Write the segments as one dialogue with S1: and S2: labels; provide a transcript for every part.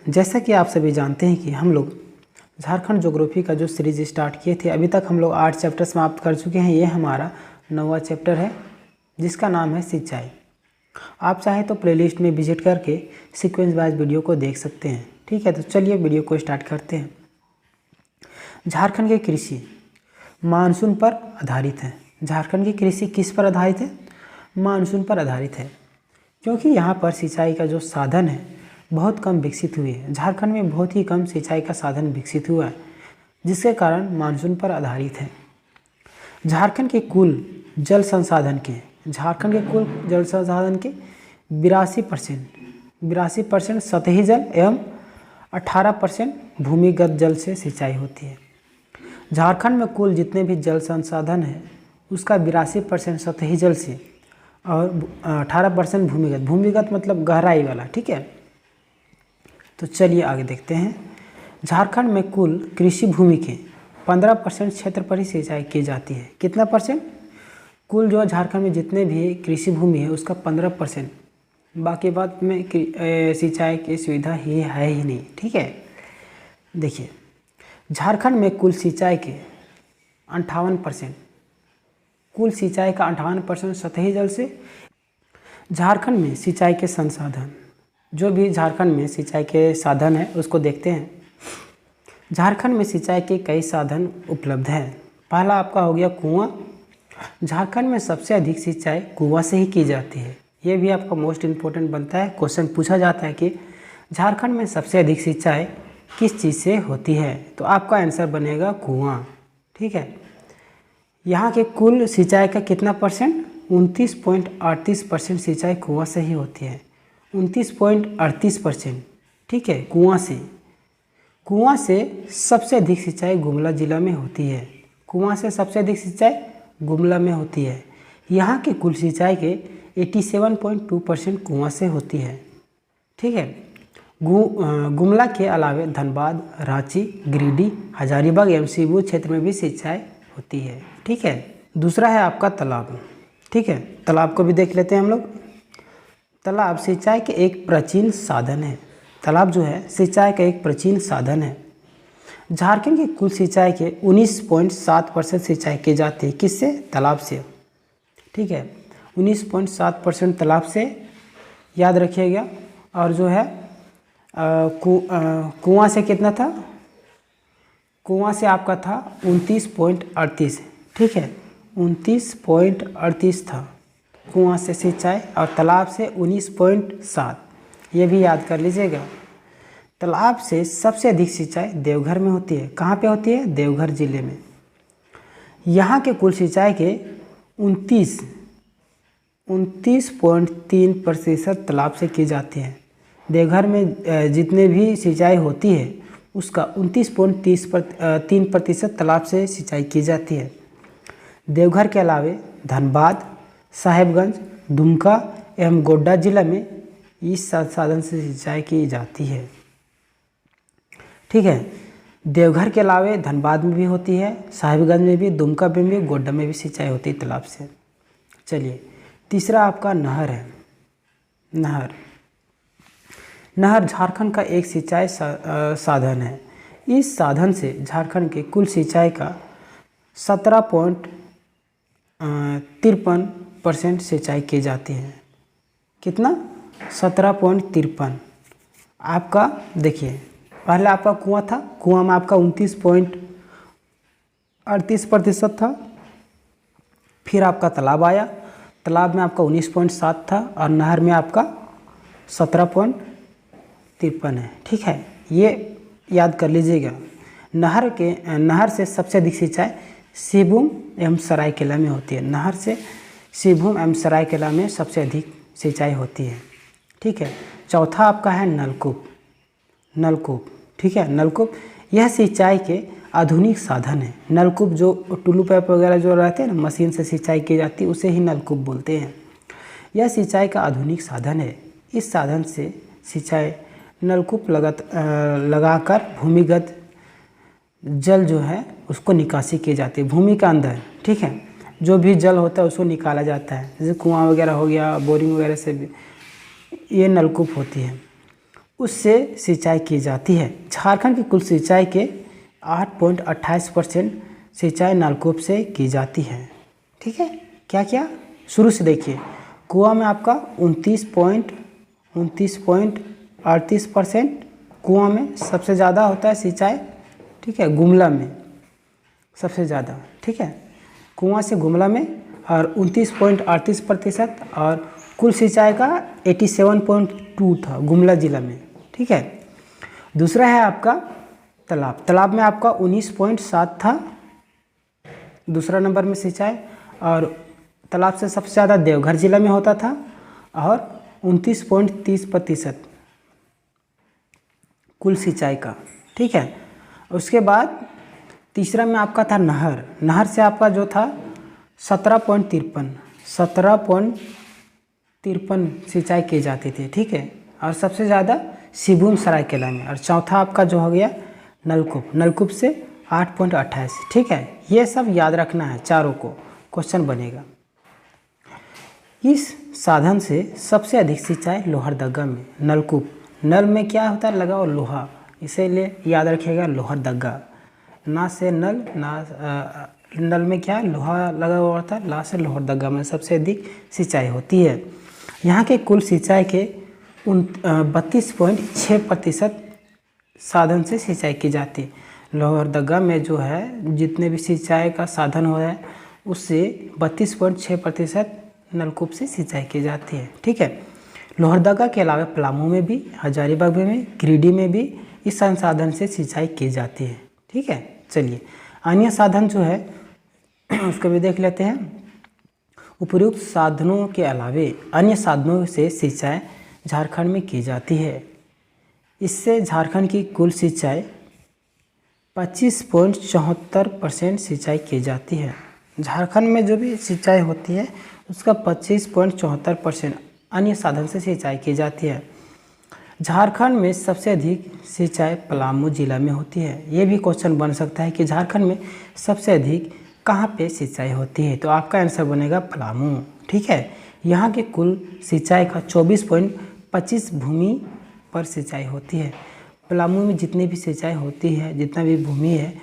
S1: जैसा कि आप सभी जानते हैं कि हम लोग झारखंड ज्योग्राफी का जो सीरीज स्टार्ट किए थे, अभी तक हम लोग 8 चैप्टर समाप्त कर चुके हैं। ये हमारा 9वां चैप्टर है जिसका नाम है सिंचाई। आप चाहें तो प्लेलिस्ट में विजिट करके सीक्वेंस वाइज वीडियो को देख सकते हैं। ठीक है, तो चलिए वीडियो को स्टार्ट करते हैं। झारखंड की कृषि मानसून पर आधारित है। झारखंड की कृषि किस पर आधारित है? मानसून पर आधारित है, क्योंकि यहाँ पर सिंचाई का जो साधन है बहुत कम विकसित हुए हैं। झारखंड में बहुत ही कम सिंचाई का साधन विकसित हुआ है, जिसके कारण मानसून पर आधारित है। झारखंड के कुल जल संसाधन के 82% सतही जल एवं 18% भूमिगत जल से सिंचाई होती है। झारखंड में कुल जितने भी जल संसाधन है उसका 82% सतही जल से और 18% भूमिगत मतलब गहराई वाला। ठीक है, तो चलिए आगे देखते हैं। झारखंड में कुल कृषि भूमि के 15% क्षेत्र पर ही सिंचाई की जाती है। कितना परसेंट? कुल जो झारखंड में जितने भी कृषि भूमि है उसका 15%, बाकी बात में सिंचाई की सुविधा ही है ही नहीं। ठीक है, देखिए झारखंड में कुल सिंचाई के 58%, कुल सिंचाई का 58% सतही जल से। झारखंड में सिंचाई के संसाधन, जो भी झारखंड में सिंचाई के साधन है उसको देखते हैं। झारखंड में सिंचाई के कई साधन उपलब्ध हैं। पहला आपका हो गया कुआं। झारखंड में सबसे अधिक सिंचाई कुआं से ही की जाती है। ये भी आपका मोस्ट इम्पोर्टेंट बनता है। क्वेश्चन पूछा जाता है कि झारखंड में सबसे अधिक सिंचाई किस चीज़ से होती है, तो आपका आंसर बनेगा कुआं। ठीक है, यहाँ के कुल सिंचाई का कितना परसेंट? 29.38% सिंचाई कुआं से ही होती है। 29.38%। ठीक है, कुआं से सबसे अधिक सिंचाई गुमला जिला में होती है। कुआं से सबसे अधिक सिंचाई गुमला में होती है। यहाँ के कुल सिंचाई के 87.2% कुआं से होती है। ठीक है, गुमला के अलावे धनबाद, रांची, गिरिडीह, हजारीबाग एवं सीबू क्षेत्र में भी सिंचाई होती है। ठीक है, दूसरा है आपका तालाब। ठीक है, तालाब को भी देख लेते हैं हम लोग। तालाब सिंचाई के एक प्राचीन साधन है। तालाब जो है सिंचाई का एक प्राचीन साधन है। झारखंड की कुल सिंचाई के 19.7% सिंचाई की जाती है। किससे? तालाब से। ठीक है, 19.7% तालाब से, याद रखिएगा। और जो है कुआं से कितना था? कुआं से आपका था 29.38। ठीक है, 29.38 था कुआं से सिंचाई, और तालाब से 19.7। ये भी याद कर लीजिएगा। तालाब से सबसे अधिक सिंचाई देवघर में होती है। कहाँ पे होती है? देवघर जिले में। यहाँ के कुल सिंचाई के 29.3% तालाब से की जाती है। देवघर में जितने भी सिंचाई होती है उसका 29.3% तालाब से सिंचाई की जाती है। देवघर के अलावे धनबाद, साहेबगंज, दुमका एवं गोड्डा जिला में इस साधन से सिंचाई की जाती है। ठीक है, देवघर के अलावे धनबाद में भी होती है, साहिबगंज में भी, दुमका में भी, गोड्डा में भी सिंचाई होती है तालाब से। चलिए, तीसरा आपका नहर है। नहर झारखंड का एक सिंचाई साधन है। इस साधन से झारखंड के कुल सिंचाई का 17.53% सिंचाई की जाती है। कितना? 17.53। आपका देखिए, पहले आपका कुआं था, कुआं में आपका 29.38% था। फिर आपका तालाब आया, तालाब में आपका 19.7 था, और नहर में आपका 17.53 है। ठीक है, ये याद कर लीजिएगा। नहर से सबसे अधिक सिंचाई सिंहभूम एवं सरायकेला में होती है। नहर से सिंहभूम एवं सरायकेला में सबसे अधिक सिंचाई होती है। ठीक है, चौथा आपका है नलकूप। ठीक है, नलकूप यह सिंचाई के आधुनिक साधन है। नलकूप जो टुल्लू पाइप वगैरह जो रहते हैं ना, मशीन से सिंचाई की जाती है, उसे ही नलकूप बोलते हैं। यह सिंचाई का आधुनिक साधन है। इस साधन से सिंचाई नलकूप लगाकर भूमिगत जल जो है उसको निकासी की जाती है भूमि के अंदर। ठीक है, जो भी जल होता है उसको निकाला जाता है, जैसे कुआं वगैरह हो गया, बोरिंग वगैरह से भी ये नलकूप होती है। उससे सिंचाई की जाती है। झारखंड की कुल सिंचाई के 8.28% सिंचाई नलकूप से की जाती है। ठीक है, क्या क्या शुरू से देखिए। कुआं में आपका 29.38% कुआं में सबसे ज़्यादा होता है सिंचाई। ठीक है, गुमला में सबसे ज़्यादा। ठीक है, कुआं से गुमला में और 29.38%, और कुल सिंचाई का 87.2 था गुमला जिला में। ठीक है, दूसरा है आपका तालाब। तालाब में आपका 19.7 था दूसरा नंबर में सिंचाई, और तालाब से सबसे ज़्यादा देवघर जिला में होता था और 29.30% कुल सिंचाई का। ठीक है, उसके बाद तीसरा में आपका था नहर। नहर से आपका जो था 17.53 सिंचाई की जाती थी। ठीक है, और सबसे ज़्यादा सिबुम सरायकेला में। और चौथा आपका जो हो गया नलकूप। नलकूप से 8.28। ठीक है, ये सब याद रखना है चारों को, क्वेश्चन बनेगा। इस साधन से सबसे अधिक सिंचाई लोहरदगा में। नलकूप, नल में क्या होता है लगा और लोहा, इसीलिए याद रखिएगा लोहरदगा। ना से नल, ना नल में क्या लोहा लगा हुआ होता है, ला से लोहरदगा में सबसे अधिक सिंचाई होती है। यहाँ के कुल सिंचाई के 32.6% साधन से सिंचाई की जाती है। लोहरदगा में जो है जितने भी सिंचाई का साधन हो है उससे 32.6% नलकूप से सिंचाई की जाती है। ठीक है, लोहरदगा के अलावा पलामू में भी, हजारीबाग में, गिरिडीह में भी इस संसाधन से सिंचाई की जाती है। ठीक है, चलिए अन्य साधन जो है उसको भी देख लेते हैं। उपयुक्त साधनों के अलावे अन्य साधनों से सिंचाई झारखंड में की जाती है। इससे झारखंड की कुल सिंचाई 25.74% सिंचाई की जाती है। झारखंड में जो भी सिंचाई होती है उसका 25.74% अन्य साधन से सिंचाई की जाती है। झारखंड में सबसे अधिक सिंचाई पलामू जिला में होती है। ये भी क्वेश्चन बन सकता है कि झारखंड में सबसे अधिक कहाँ पे सिंचाई होती है, तो आपका आंसर बनेगा पलामू। ठीक है, यहाँ के कुल सिंचाई का 24.25 भूमि पर सिंचाई होती है। पलामू में जितनी भी सिंचाई होती है, जितना भी भूमि है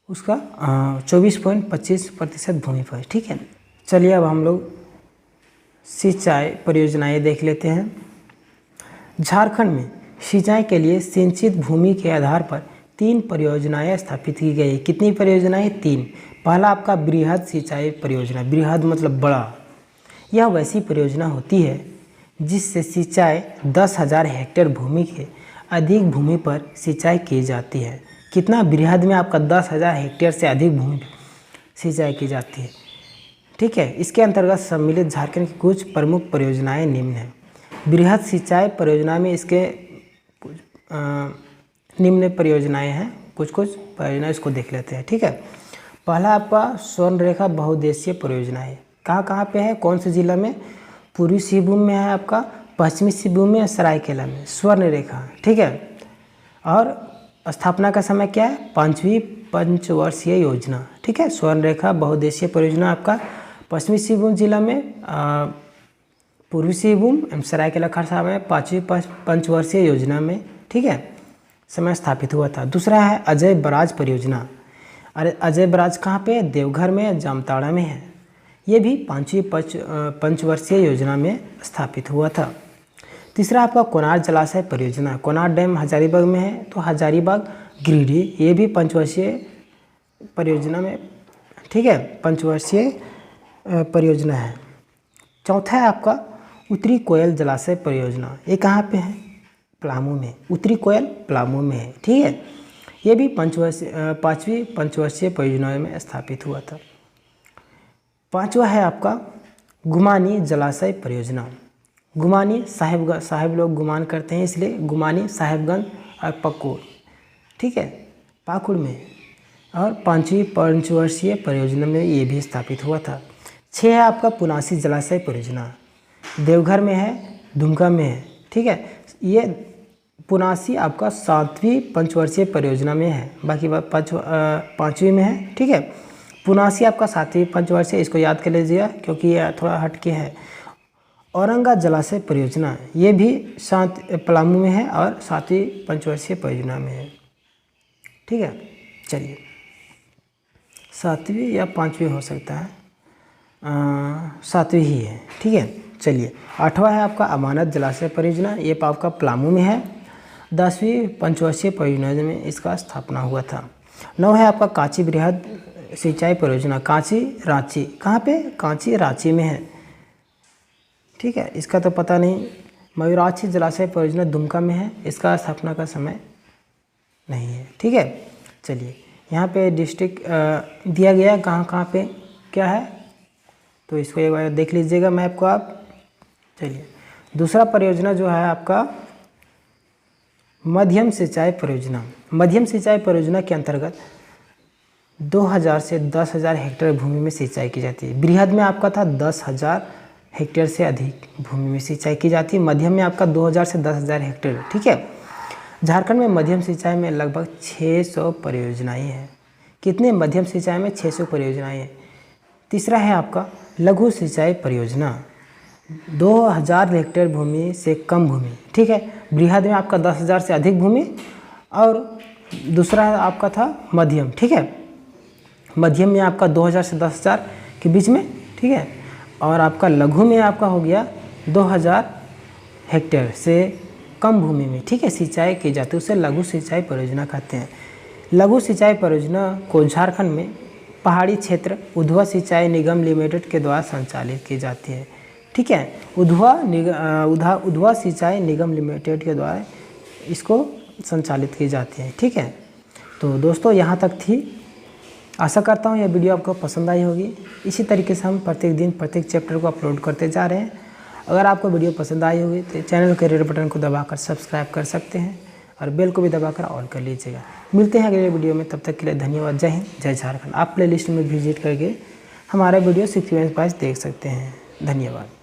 S1: उसका 24.25% भूमि पर। ठीक है, चलिए अब हम लोग सिंचाई परियोजनाएं देख लेते हैं। झारखंड में सिंचाई के लिए सिंचित भूमि के आधार पर 3 परियोजनाएं स्थापित की गई। कितनी परियोजनाएं? 3। पहला आपका बृहद सिंचाई परियोजना। बृहद मतलब बड़ा। यह वैसी परियोजना होती है जिससे सिंचाई 10,000 हेक्टेयर भूमि के अधिक भूमि पर सिंचाई की जाती है। कितना? बृहद में आपका 10,000 हेक्टेयर से अधिक भूमि सिंचाई की जाती है। ठीक है, इसके अंतर्गत सम्मिलित झारखंड की कुछ प्रमुख परियोजनाएं निम्न हैं। बृहद सिंचाई परियोजना में इसके निम्न परियोजनाएं हैं। कुछ परियोजना इसको देख लेते हैं। ठीक है, पहला आपका स्वर्ण रेखा बहुउद्देशीय परियोजना है। कहाँ पे है, कौन से जिला में? पूर्वी सिंहभूम में है आपका, पश्चिमी सिंहभूम में, सरायकेला में। स्वर्ण रेखा। ठीक है, और स्थापना का समय क्या है? 5वीं पंचवर्षीय योजना। ठीक है, स्वर्ण रेखा बहुउद्देशीय परियोजना आपका पश्चिमी सिंहभूम जिला में, पूर्वी सिंहभूम एवं सरायकेला खरसावां में 5वीं पंचवर्षीय योजना में। ठीक है, समय स्थापित हुआ था। दूसरा है अजय बराज परियोजना। अरे अजय बराज कहाँ पे? देवघर में, जामताड़ा में है। ये भी 5वीं पंचवर्षीय योजना में स्थापित हुआ था। तीसरा आपका कोनार जलाशय परियोजना। कोनार डैम हजारीबाग में है, तो हजारीबाग गिरिडीह, ये भी पंचवर्षीय परियोजना में। ठीक है, पंचवर्षीय परियोजना है। चौथा है आपका उत्तरी कोयल जलाशय परियोजना। ये कहाँ पे है? पलामू में। उत्तरी कोयल पलामू में है। ठीक है, ये भी 5वीं पंचवर्षीय परियोजना में स्थापित हुआ था। पांचवा है आपका गुमानी जलाशय परियोजना। गुमानी साहिब लोग गुमान करते हैं, इसलिए गुमानी साहिबगंज और पकुड़। ठीक है, पाकुड़ में, और 5वीं पंचवर्षीय परियोजना में ये भी स्थापित हुआ था। 6 है आपका पुनासी जलाशय परियोजना। देवघर में है, दुमका में है। ठीक है, ये पुनासी आपका 7वीं पंचवर्षीय परियोजना में है, बाकी 5वीं में है। ठीक है, पुनासी आपका 7वीं पंचवर्षीय, इसको याद कर लीजिएगा क्योंकि ये थोड़ा हटके है। औरंगा जलाशय परियोजना, ये भी पलामू में है और 7वीं पंचवर्षीय परियोजना में है। ठीक है, चलिए 7वीं या 5वीं हो सकता है, 7वीं ही है। ठीक है, चलिए 8वां है आपका अमानत जलाशय परियोजना, ये आपका पलामू में है। 10वीं पंचवर्षीय परियोजना में इसका स्थापना हुआ था। 9 है आपका कांची बृहद सिंचाई परियोजना, कांची रांची, कहाँ पे? कांची रांची में है। ठीक है, इसका तो पता नहीं। मयूराक्षी जलाशय परियोजना दुमका में है, इसका स्थापना का समय नहीं है। ठीक है, चलिए यहाँ पे डिस्ट्रिक्ट दिया गया है कहाँ कहाँ पे क्या है, तो इसको एक बार देख लीजिएगा मैप को आप। चलिए दूसरा परियोजना जो है आपका मध्यम सिंचाई परियोजना। मध्यम सिंचाई परियोजना के अंतर्गत 2000 से 10,000 हेक्टेयर भूमि में सिंचाई की जाती है। बृहद में आपका था 10,000 हेक्टेयर से अधिक भूमि में सिंचाई की जाती है। मध्यम में आपका 2000 से 10,000 हेक्टेयर। ठीक है, झारखंड में मध्यम सिंचाई में लगभग 600 परियोजनाएं हैं। कितने? मध्यम सिंचाई में 600 परियोजनाएं हैं। तीसरा है आपका लघु सिंचाई परियोजना, 2000 हेक्टेयर भूमि से कम भूमि। ठीक है, बृहद में आपका 10,000 से अधिक भूमि और दूसरा आपका था मध्यम। ठीक है, मध्यम में आपका 2000 से 10,000 के बीच में। ठीक है, और आपका लघु में आपका हो गया 2000 हेक्टेयर से कम भूमि में। ठीक है, सिंचाई की जाती है, उसे लघु सिंचाई परियोजना कहते हैं। लघु सिंचाई परियोजना को झारखंड में पहाड़ी क्षेत्र उधवा सिंचाई निगम लिमिटेड के द्वारा संचालित की जाती है। ठीक है, उधवा सिंचाई निगम लिमिटेड के द्वारा इसको संचालित की जाती है। ठीक है, तो दोस्तों यहाँ तक थी। आशा करता हूँ यह वीडियो आपको पसंद आई होगी। इसी तरीके से हम प्रत्येक दिन प्रत्येक चैप्टर को अपलोड करते जा रहे हैं। अगर आपको वीडियो पसंद आई होगी तो चैनल के रेड बटन को दबाकर सब्सक्राइब कर सकते हैं और बेल को भी दबाकर ऑन कर लीजिएगा। मिलते हैं अगले वीडियो में, तब तक के लिए धन्यवाद। जय हिंद, जय झारखंड। आप प्लेलिस्ट में विजिट करके हमारा वीडियो सीक्वेंस वाइज देख सकते हैं। धन्यवाद।